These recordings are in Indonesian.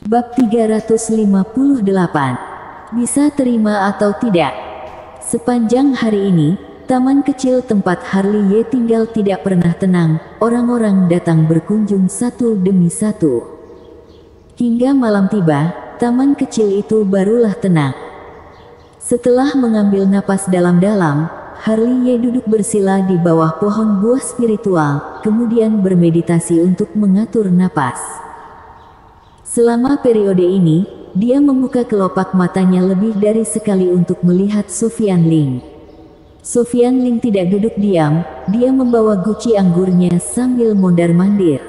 Bab 358. Bisa terima atau tidak? Sepanjang hari ini, taman kecil tempat Harley tinggal tidak pernah tenang. Orang-orang datang berkunjung satu demi satu. Hingga malam tiba, taman kecil itu barulah tenang. Setelah mengambil napas dalam-dalam, Harley duduk bersila di bawah pohon buah spiritual, kemudian bermeditasi untuk mengatur napas. Selama periode ini, dia membuka kelopak matanya lebih dari sekali untuk melihat Sofian Ling. Sofian Ling tidak duduk diam, dia membawa guci anggurnya sambil mondar-mandir.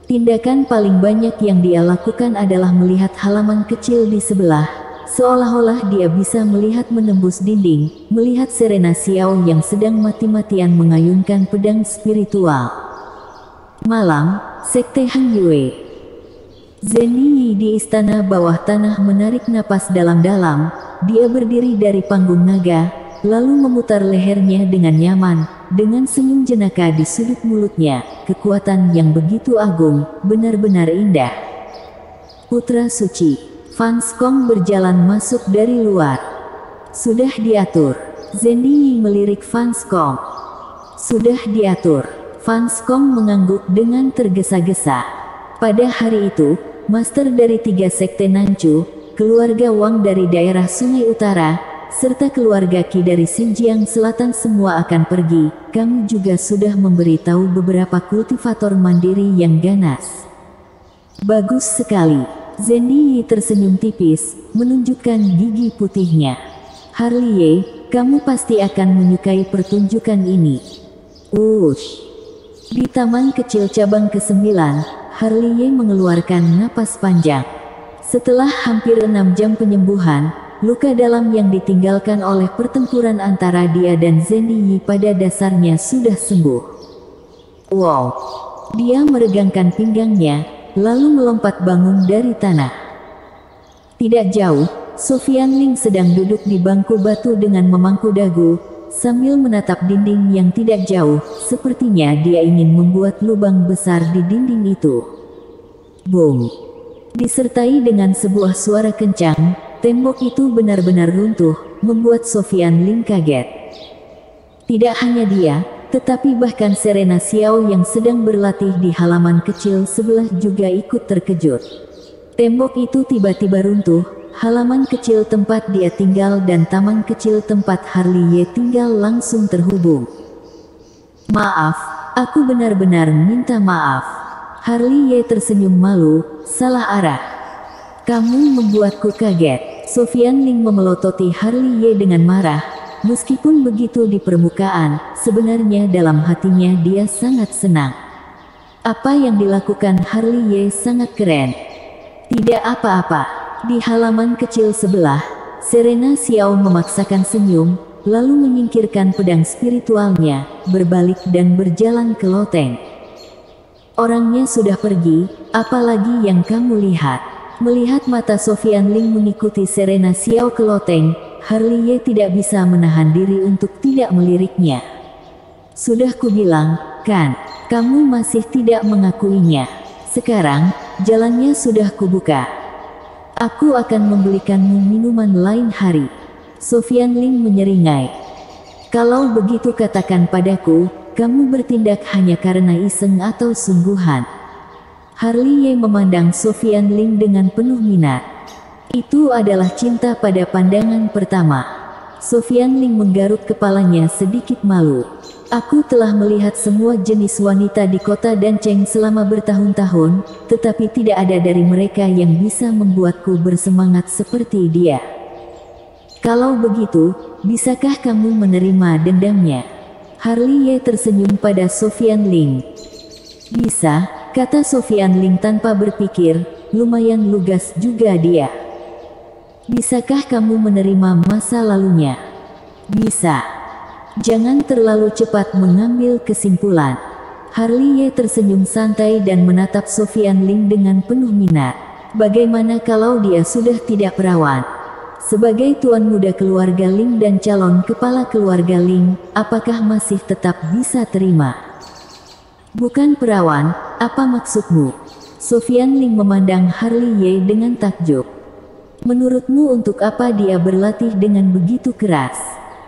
Tindakan paling banyak yang dia lakukan adalah melihat halaman kecil di sebelah, seolah-olah dia bisa melihat menembus dinding, melihat Serena Xiao yang sedang mati-matian mengayunkan pedang spiritual. Malam, Sekte Han Yue. Zhen Yi di istana bawah tanah menarik napas dalam-dalam. Dia berdiri dari panggung naga, lalu memutar lehernya dengan nyaman, dengan senyum jenaka di sudut mulutnya. Kekuatan yang begitu agung, benar-benar indah. Putra suci, Fan Skong berjalan masuk dari luar. Sudah diatur. Zhen Yi melirik Fan Skong. Sudah diatur. Fan Skong mengangguk dengan tergesa-gesa. Pada hari itu, Master dari 3 sekte Nanchu, keluarga Wang dari daerah Sungai Utara, serta keluarga Qi dari Xinjiang Selatan semua akan pergi. Kamu juga sudah memberitahu beberapa kultivator mandiri yang ganas. Bagus sekali. Zhen Yi tersenyum tipis, menunjukkan gigi putihnya. Harley, kamu pasti akan menyukai pertunjukan ini. Ush. Di taman kecil cabang ke-9, Harley mengeluarkan napas panjang. Setelah hampir 6 jam penyembuhan, luka dalam yang ditinggalkan oleh pertempuran antara dia dan Zhen Yi pada dasarnya sudah sembuh. Wow! Dia meregangkan pinggangnya, lalu melompat bangun dari tanah. Tidak jauh, Sofian Ling sedang duduk di bangku batu dengan memangku dagu, sambil menatap dinding yang tidak jauh. Sepertinya dia ingin membuat lubang besar di dinding itu. Boom! Disertai dengan sebuah suara kencang, tembok itu benar-benar runtuh, membuat Sofian Ling kaget. Tidak hanya dia, tetapi bahkan Serena Xiao yang sedang berlatih di halaman kecil sebelah juga ikut terkejut. Tembok itu tiba-tiba runtuh, halaman kecil tempat dia tinggal dan taman kecil tempat Harley tinggal langsung terhubung. Maaf, aku benar-benar minta maaf. Harley tersenyum malu, salah arah. Kamu membuatku kaget. Sofian Ling memelototi Harley dengan marah. Meskipun begitu di permukaan, sebenarnya dalam hatinya dia sangat senang. Apa yang dilakukan Harley sangat keren. Tidak apa-apa. Di halaman kecil sebelah, Serena Xiao memaksakan senyum, lalu menyingkirkan pedang spiritualnya, berbalik dan berjalan ke loteng. Orangnya sudah pergi, apalagi yang kamu lihat? Melihat mata Sofian Ling mengikuti Serena Xiao ke loteng, Harley tidak bisa menahan diri untuk tidak meliriknya. Sudah kubilang, kan, kamu masih tidak mengakuinya. Sekarang, jalannya sudah kubuka. Aku akan membelikanmu minuman lain hari. Sofian Ling menyeringai. Kalau begitu katakan padaku, kamu bertindak hanya karena iseng atau sungguhan. Harley memandang Sofian Ling dengan penuh minat. Itu adalah cinta pada pandangan pertama. Sofian Ling menggaruk kepalanya sedikit malu. Aku telah melihat semua jenis wanita di kota Danceng selama bertahun-tahun, tetapi tidak ada dari mereka yang bisa membuatku bersemangat seperti dia. Kalau begitu, bisakah kamu menerima dendamnya? Harley tersenyum pada Sofian Ling. Bisa, kata Sofian Ling tanpa berpikir, lumayan lugas juga dia. Bisakah kamu menerima masa lalunya? Bisa. Jangan terlalu cepat mengambil kesimpulan. Harley tersenyum santai dan menatap Sofian Ling dengan penuh minat. Bagaimana kalau dia sudah tidak perawan? Sebagai tuan muda keluarga Ling dan calon kepala keluarga Ling, apakah masih tetap bisa terima? Bukan perawan, apa maksudmu? Sofian Ling memandang Harley Ye dengan takjub. Menurutmu untuk apa dia berlatih dengan begitu keras?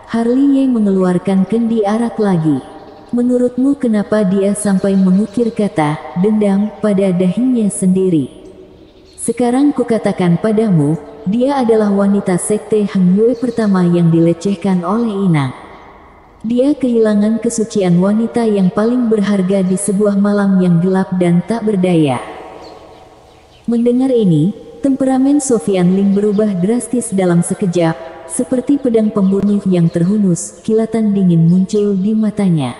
Harley Ye mengeluarkan kendi arak lagi. Menurutmu kenapa dia sampai mengukir kata dendam pada dahinya sendiri? Sekarang kukatakan padamu, dia adalah wanita sekte Heng Yue pertama yang dilecehkan oleh Inang. Dia kehilangan kesucian wanita yang paling berharga di sebuah malam yang gelap dan tak berdaya. Mendengar ini, temperamen Sofian Ling berubah drastis dalam sekejap, seperti pedang pembunuh yang terhunus, kilatan dingin muncul di matanya.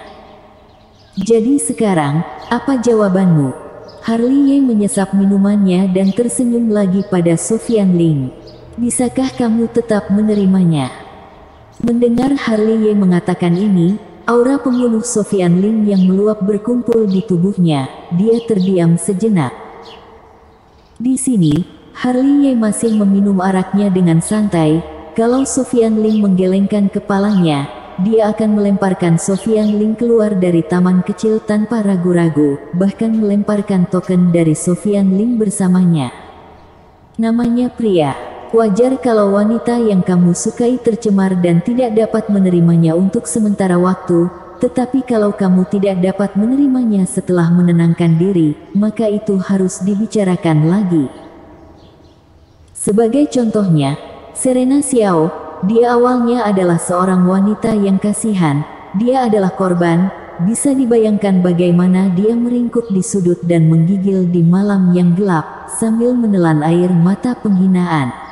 Jadi sekarang, apa jawabanmu? Harley Ye menyesap minumannya dan tersenyum lagi pada Sofian Ling. Bisakah kamu tetap menerimanya? Mendengar Harley Ye mengatakan ini, aura pembunuh Sofian Ling yang meluap berkumpul di tubuhnya. Dia terdiam sejenak. Di sini, Harley Ye masih meminum araknya dengan santai. Kalau Sofian Ling menggelengkan kepalanya, dia akan melemparkan Sofian Ling keluar dari taman kecil tanpa ragu-ragu, bahkan melemparkan token dari Sofian Ling bersamanya. Namanya pria. Wajar kalau wanita yang kamu sukai tercemar dan tidak dapat menerimanya untuk sementara waktu, tetapi kalau kamu tidak dapat menerimanya setelah menenangkan diri, maka itu harus dibicarakan lagi. Sebagai contohnya, Serena Xiao, dia awalnya adalah seorang wanita yang kasihan, dia adalah korban, bisa dibayangkan bagaimana dia meringkuk di sudut dan menggigil di malam yang gelap, sambil menelan air mata penghinaan.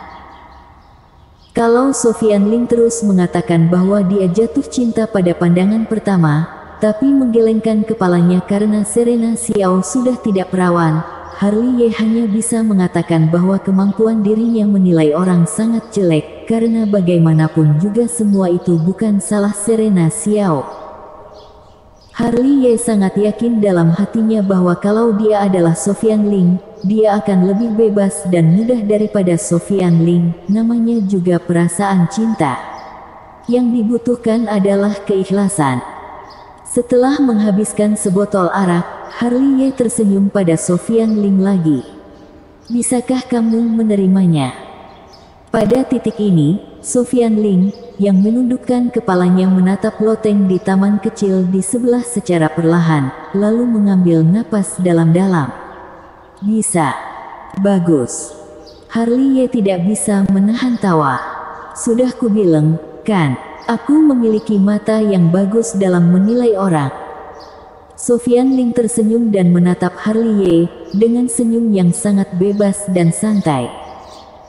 Kalau Sofian Ling terus mengatakan bahwa dia jatuh cinta pada pandangan pertama, tapi menggelengkan kepalanya karena Serena Xiao sudah tidak perawan, Harley Ye hanya bisa mengatakan bahwa kemampuan dirinya menilai orang sangat jelek, karena bagaimanapun juga semua itu bukan salah Serena Xiao. Harley Ye sangat yakin dalam hatinya bahwa kalau dia adalah Sofian Ling, dia akan lebih bebas dan mudah daripada Sofian Ling. Namanya juga perasaan cinta. Yang dibutuhkan adalah keikhlasan. Setelah menghabiskan sebotol arak, Harley Ye tersenyum pada Sofian Ling lagi. Bisakah kamu menerimanya? Pada titik ini, Sofian Ling, yang menundukkan kepalanya menatap loteng di taman kecil di sebelah secara perlahan, lalu mengambil napas dalam-dalam. Bisa. Bagus. Harley Ye tidak bisa menahan tawa. Sudah kubilang, kan, aku memiliki mata yang bagus dalam menilai orang. Sofian Ling tersenyum dan menatap Harley Ye, dengan senyum yang sangat bebas dan santai.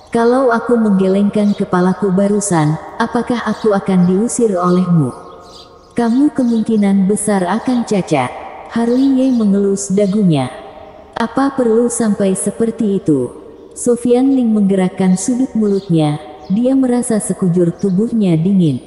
Kalau aku menggelengkan kepalaku barusan, apakah aku akan diusir olehmu? Kamu kemungkinan besar akan cacat. Harley Ye mengelus dagunya. Apa perlu sampai seperti itu? Sofian Ling menggerakkan sudut mulutnya, dia merasa sekujur tubuhnya dingin.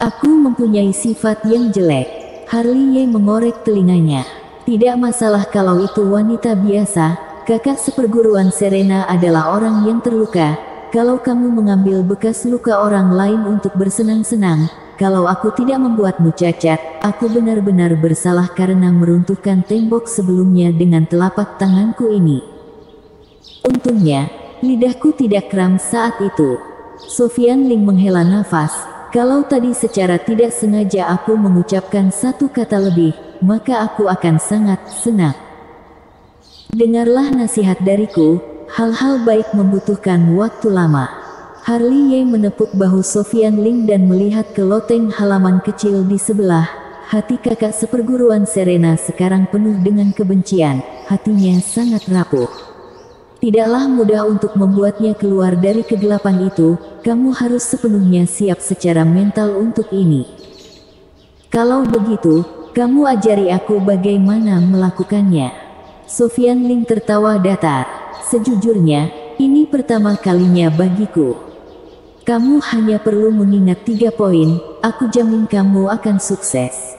Aku mempunyai sifat yang jelek. Harley Ye mengorek telinganya. Tidak masalah kalau itu wanita biasa, kakak seperguruan Serena adalah orang yang terluka. Kalau kamu mengambil bekas luka orang lain untuk bersenang-senang, kalau aku tidak membuatmu cacat, aku benar-benar bersalah karena meruntuhkan tembok sebelumnya dengan telapak tanganku ini. Untungnya, lidahku tidak kram saat itu. Sofian Ling menghela nafas. Kalau tadi secara tidak sengaja aku mengucapkan satu kata lebih, maka aku akan sangat senang. Dengarlah nasihat dariku, hal-hal baik membutuhkan waktu lama. Harley Ye menepuk bahu Sofian Ling dan melihat ke loteng halaman kecil di sebelah. Hati kakak seperguruan Serena sekarang penuh dengan kebencian, hatinya sangat rapuh. Tidaklah mudah untuk membuatnya keluar dari kegelapan itu, kamu harus sepenuhnya siap secara mental untuk ini. Kalau begitu, kamu ajari aku bagaimana melakukannya. Sofian Ling tertawa datar. Sejujurnya, ini pertama kalinya bagiku. Kamu hanya perlu mengingat 3 poin, aku jamin kamu akan sukses.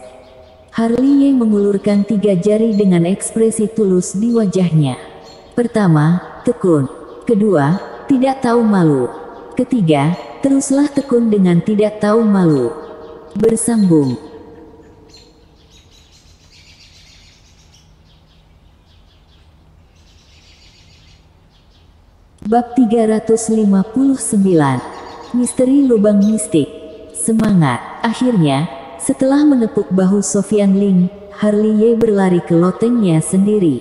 Harley Ye mengulurkan 3 jari dengan ekspresi tulus di wajahnya. Pertama, tekun. Kedua, tidak tahu malu. Ketiga, teruslah tekun dengan tidak tahu malu. Bersambung. Bab 359. Misteri lubang mistik. Semangat. Akhirnya, setelah menepuk bahu Sofian Ling, Harley Ye berlari ke lotengnya sendiri.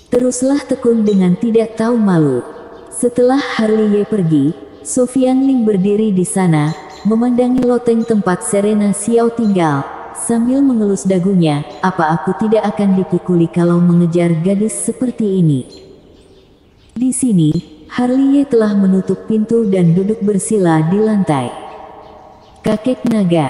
Teruslah tekun dengan tidak tahu malu. Setelah Harley Ye pergi, Sofian Ling berdiri di sana, memandangi loteng tempat Serena Xiao tinggal, sambil mengelus dagunya. Apa aku tidak akan dipukuli kalau mengejar gadis seperti ini? Di sini, Harley Ye telah menutup pintu dan duduk bersila di lantai. Kakek naga.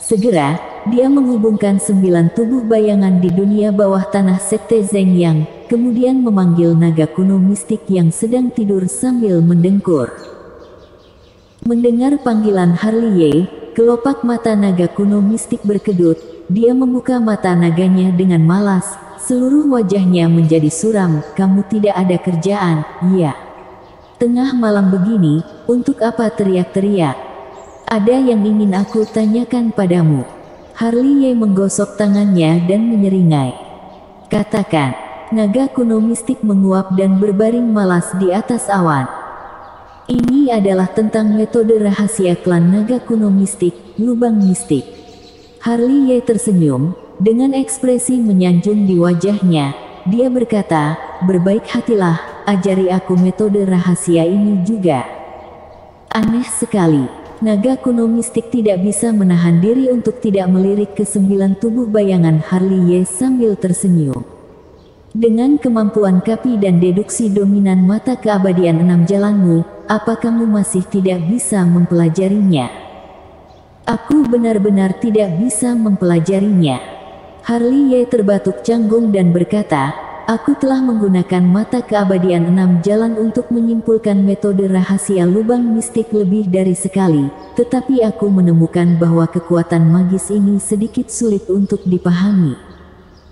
Segera, dia menghubungkan 9 tubuh bayangan di dunia bawah tanah Sekte Zeng Yang, kemudian memanggil naga kuno mistik yang sedang tidur sambil mendengkur. Mendengar panggilan Harley Ye, kelopak mata naga kuno mistik berkedut. Dia membuka mata naganya dengan malas. Seluruh wajahnya menjadi suram. Kamu tidak ada kerjaan, iya? Tengah malam begini, untuk apa teriak-teriak? Ada yang ingin aku tanyakan padamu. Harley Ye menggosok tangannya dan menyeringai. Katakan. Naga kuno mistik menguap dan berbaring malas di atas awan. Ini adalah tentang metode rahasia klan naga kuno mistik, lubang mistik. Harley Ye tersenyum, dengan ekspresi menyanjung di wajahnya. Dia berkata, berbaik hatilah, ajari aku metode rahasia ini juga. Aneh sekali, naga kuno mistik tidak bisa menahan diri untuk tidak melirik ke 9 tubuh bayangan Harley Ye sambil tersenyum. Dengan kemampuan kapi dan deduksi dominan mata keabadian 6 jalanmu, apa kamu masih tidak bisa mempelajarinya? Aku benar-benar tidak bisa mempelajarinya. Harley Ye terbatuk canggung dan berkata, aku telah menggunakan mata keabadian 6 jalan untuk menyimpulkan metode rahasia lubang mistik lebih dari sekali, tetapi aku menemukan bahwa kekuatan magis ini sedikit sulit untuk dipahami.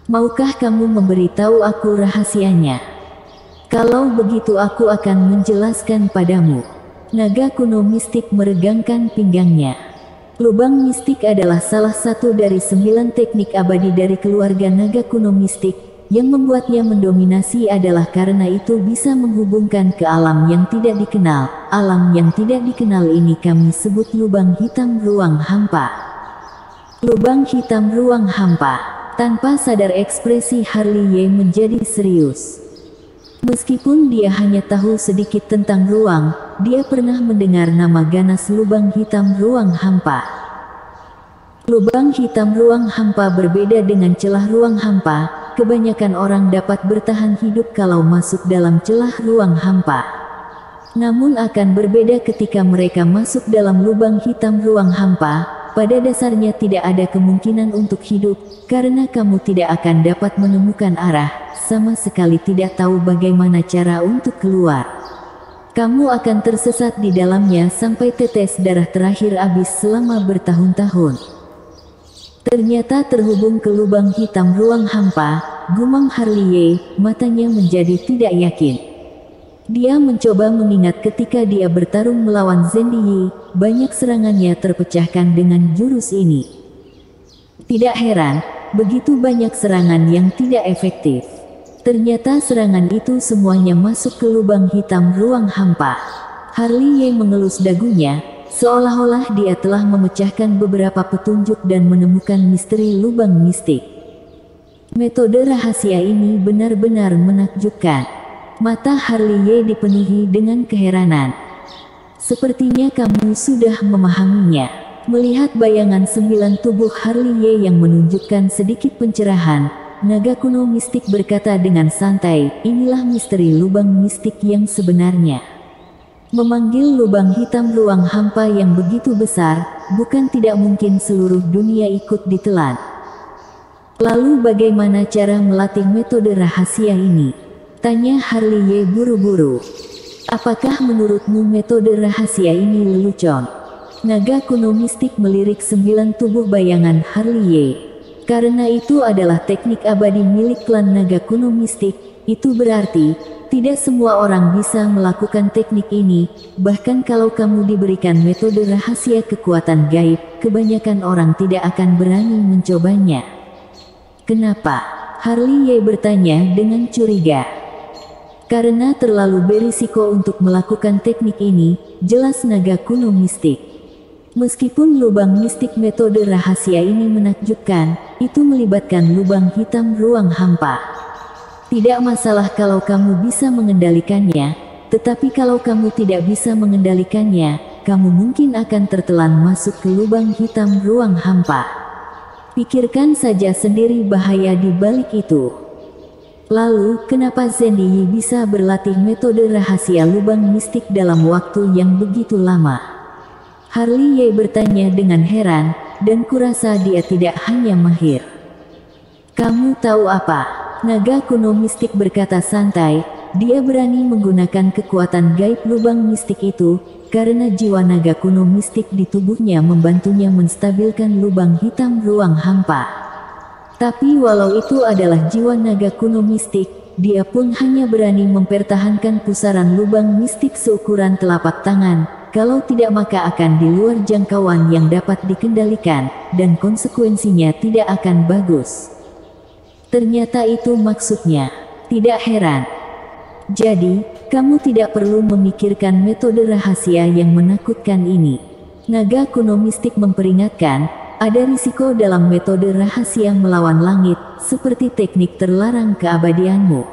Maukah kamu memberitahu aku rahasianya? Kalau begitu aku akan menjelaskan padamu. Naga kuno mistik meregangkan pinggangnya. Lubang mistik adalah salah satu dari 9 teknik abadi dari keluarga naga kuno mistik. Yang membuatnya mendominasi adalah karena itu bisa menghubungkan ke alam yang tidak dikenal. Alam yang tidak dikenal ini kami sebut lubang hitam ruang hampa. Lubang hitam ruang hampa. Tanpa sadar ekspresi Harley Ye menjadi serius. Meskipun dia hanya tahu sedikit tentang ruang, dia pernah mendengar nama ganas lubang hitam ruang hampa. Lubang hitam ruang hampa berbeda dengan celah ruang hampa. Kebanyakan orang dapat bertahan hidup kalau masuk dalam celah ruang hampa. Namun akan berbeda ketika mereka masuk dalam lubang hitam ruang hampa. Pada dasarnya tidak ada kemungkinan untuk hidup, karena kamu tidak akan dapat menemukan arah, sama sekali tidak tahu bagaimana cara untuk keluar. Kamu akan tersesat di dalamnya sampai tetes darah terakhir habis selama bertahun-tahun. Ternyata terhubung ke lubang hitam ruang hampa, gumam Harley Ye, matanya menjadi tidak yakin. Dia mencoba mengingat ketika dia bertarung melawan Zendi Yi, banyak serangannya terpecahkan dengan jurus ini. Tidak heran, begitu banyak serangan yang tidak efektif. Ternyata serangan itu semuanya masuk ke lubang hitam ruang hampa. Harley Ye mengelus dagunya, seolah-olah dia telah memecahkan beberapa petunjuk dan menemukan misteri lubang mistik. Metode rahasia ini benar-benar menakjubkan. Mata Harley Ye dipenuhi dengan keheranan. Sepertinya kamu sudah memahaminya. Melihat bayangan 9 tubuh Harley Ye yang menunjukkan sedikit pencerahan, naga kuno mistik berkata dengan santai, inilah misteri lubang mistik yang sebenarnya. Memanggil lubang hitam ruang hampa yang begitu besar, bukan tidak mungkin seluruh dunia ikut ditelan. Lalu bagaimana cara melatih metode rahasia ini? Tanya Harley Ye buru-buru. Apakah menurutmu metode rahasia ini lelucon? Naga kuno mistik melirik 9 tubuh bayangan Harley Ye. Karena itu adalah teknik abadi milik klan naga kuno mistik, itu berarti, tidak semua orang bisa melakukan teknik ini, bahkan kalau kamu diberikan metode rahasia kekuatan gaib, kebanyakan orang tidak akan berani mencobanya. Kenapa? Harley Ye bertanya dengan curiga. Karena terlalu berisiko untuk melakukan teknik ini, jelas naga kuno mistik. Meskipun lubang mistik metode rahasia ini menakjubkan, itu melibatkan lubang hitam ruang hampa. Tidak masalah kalau kamu bisa mengendalikannya, tetapi kalau kamu tidak bisa mengendalikannya, kamu mungkin akan tertelan masuk ke lubang hitam ruang hampa. Pikirkan saja sendiri bahaya di balik itu. Lalu, kenapa Zenyi bisa berlatih metode rahasia lubang mistik dalam waktu yang begitu lama? Harley Ye bertanya dengan heran, dan kurasa dia tidak hanya mahir. Kamu tahu apa? Naga kuno mistik berkata santai, dia berani menggunakan kekuatan gaib lubang mistik itu, karena jiwa naga kuno mistik di tubuhnya membantunya menstabilkan lubang hitam ruang hampa. Tapi walau itu adalah jiwa naga kuno mistik, dia pun hanya berani mempertahankan pusaran lubang mistik seukuran telapak tangan, kalau tidak maka akan di luar jangkauan yang dapat dikendalikan, dan konsekuensinya tidak akan bagus. Ternyata itu maksudnya. Tidak heran. Jadi, kamu tidak perlu memikirkan metode rahasia yang menakutkan ini. Naga kuno mistik memperingatkan, ada risiko dalam metode rahasia melawan langit, seperti teknik terlarang keabadianmu.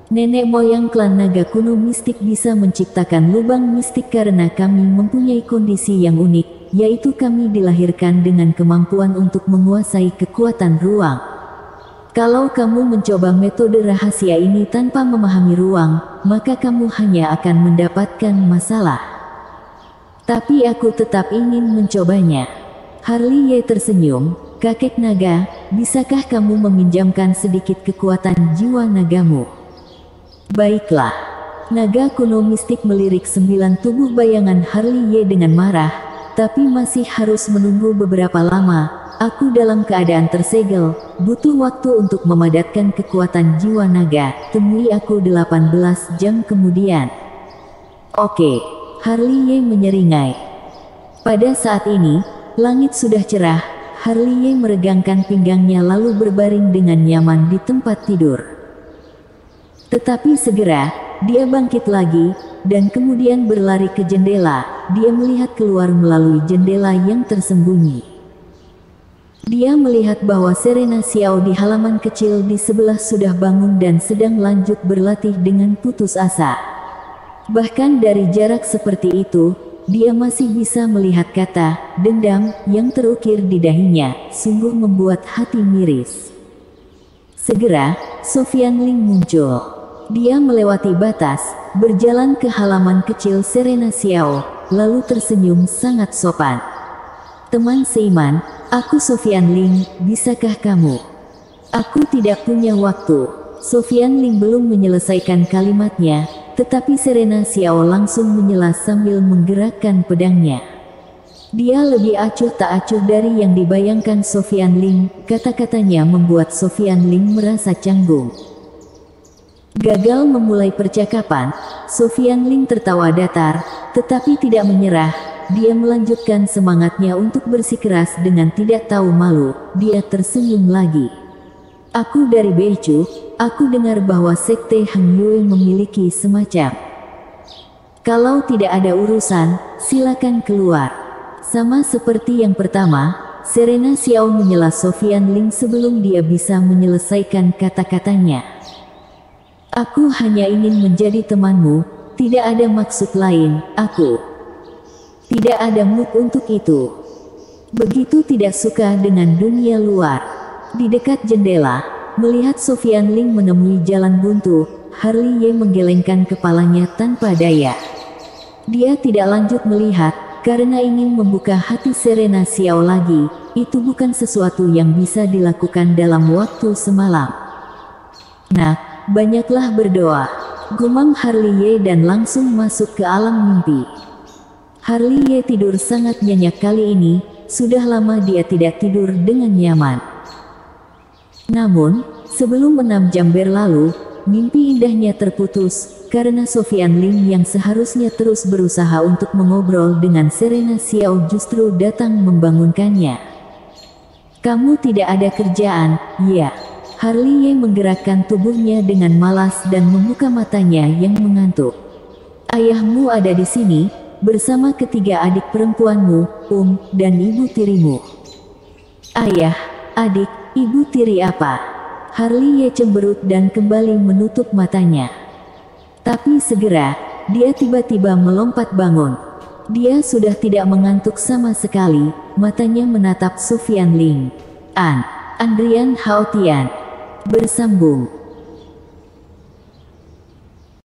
Nenek moyang klan naga kuno mistik bisa menciptakan lubang mistik karena kami mempunyai kondisi yang unik, yaitu kami dilahirkan dengan kemampuan untuk menguasai kekuatan ruang. Kalau kamu mencoba metode rahasia ini tanpa memahami ruang, maka kamu hanya akan mendapatkan masalah. Tapi aku tetap ingin mencobanya. Harley Ye tersenyum, kakek naga, bisakah kamu meminjamkan sedikit kekuatan jiwa nagamu? Baiklah. Naga kuno mistik melirik 9 tubuh bayangan Harley Ye dengan marah, tapi masih harus menunggu beberapa lama. Aku dalam keadaan tersegel, butuh waktu untuk memadatkan kekuatan jiwa naga, temui aku 18 jam kemudian. Oke, Harley Ye menyeringai. Pada saat ini, langit sudah cerah, Harley Ye meregangkan pinggangnya lalu berbaring dengan nyaman di tempat tidur. Tetapi segera, dia bangkit lagi, dan kemudian berlari ke jendela, dia melihat keluar melalui jendela yang tersembunyi. Dia melihat bahwa Serena Xiao di halaman kecil di sebelah sudah bangun dan sedang lanjut berlatih dengan putus asa. Bahkan dari jarak seperti itu, dia masih bisa melihat kata dendam yang terukir di dahinya, sungguh membuat hati miris. Segera, Sofian Ling muncul. Dia melewati batas, berjalan ke halaman kecil Serena Xiao, lalu tersenyum sangat sopan. Teman seiman, aku Sofian Ling, bisakah kamu? Aku tidak punya waktu. Sofian Ling belum menyelesaikan kalimatnya, tetapi Serena Xiao langsung menyela sambil menggerakkan pedangnya. Dia lebih acuh tak acuh dari yang dibayangkan Sofian Ling, kata-katanya membuat Sofian Ling merasa canggung. Gagal memulai percakapan, Sofian Ling tertawa datar, tetapi tidak menyerah. Dia melanjutkan semangatnya untuk bersikeras dengan tidak tahu malu, dia tersenyum lagi. Aku dari Beicu, aku dengar bahwa Sekte Hang Yue memiliki semacam. Kalau tidak ada urusan, silakan keluar. Sama seperti yang pertama, Serena Xiao menyela Sofian Ling sebelum dia bisa menyelesaikan kata-katanya. Aku hanya ingin menjadi temanmu, tidak ada maksud lain, aku. Tidak ada mood untuk itu. Begitu tidak suka dengan dunia luar. Di dekat jendela, melihat Sofian Ling menemui jalan buntu, Harley Ye menggelengkan kepalanya tanpa daya. Dia tidak lanjut melihat, karena ingin membuka hati Serena Xiao lagi, itu bukan sesuatu yang bisa dilakukan dalam waktu semalam. Nak, banyaklah berdoa, gumam Harley Ye dan langsung masuk ke alam mimpi. Harley Ye tidur sangat nyenyak kali ini, sudah lama dia tidak tidur dengan nyaman. Namun, sebelum 6 jam berlalu, mimpi indahnya terputus, karena Sofian Ling yang seharusnya terus berusaha untuk mengobrol dengan Serena Xiao justru datang membangunkannya. Kamu tidak ada kerjaan, ya? Harley Ye menggerakkan tubuhnya dengan malas dan membuka matanya yang mengantuk. Ayahmu ada di sini, bersama ketiga adik perempuanmu, dan ibu tirimu. Ayah, adik, ibu tiri apa? Harley Ye cemberut dan kembali menutup matanya. Tapi segera, dia tiba-tiba melompat bangun. Dia sudah tidak mengantuk sama sekali, matanya menatap Su Fanling. Andrian Hao Tian. Bersambung.